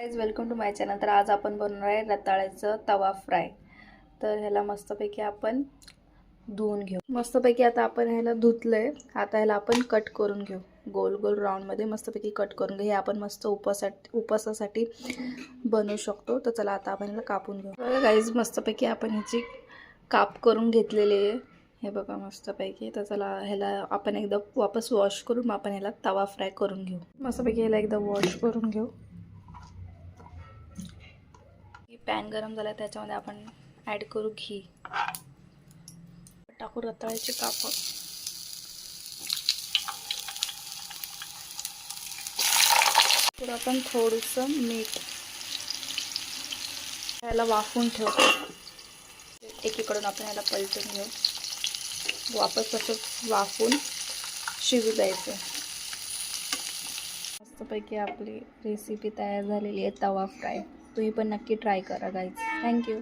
Guys welcome to my channel. तर आज आपण बनवणार आहे रताळ्याचं तवा फ्राय। तर ह्याला मस्तपैकी आपण धुवून घेऊ। मस्तपैकी आता आपण ह्याला धुतलंय। आता ह्याला आपण कट करून घेऊ, गोल गोल राऊंड मध्ये मस्तपैकी कट करून घेऊ। हे आपण मस्त उपासासाठी बनवू शकतो। तर चला आता आपण ह्याला कापून घेऊ। बघा गाइस मस्तपैकी आपण ह्याची काप करून घेतलेली आहे। हे बघा मस्तपैकी। तर चला ह्याला आपण एकदा वापस वॉश करून आपण ह्याला तवा फ्राय करून घेऊ। मस्तपैकी ह्याला एकदा वॉश करून घेऊ। पॅन गरम झाला, त्याच्यामध्ये आपण ॲड करू घी, टाकू रताळ्याचे काप, तर आपण थोडंसं मीठ, ह्याला वाफवून ठेवतो। एकीकडून आपण ह्याला पलटून घेऊ, वापस तसंच वाफवून शिजू द्यायचं। मस्तपैकी आपली रेसिपी तयार झालेली आहे तवा फ्राय। तुम्ही पण नक्की ट्राय करा गाइस। थँक्यू।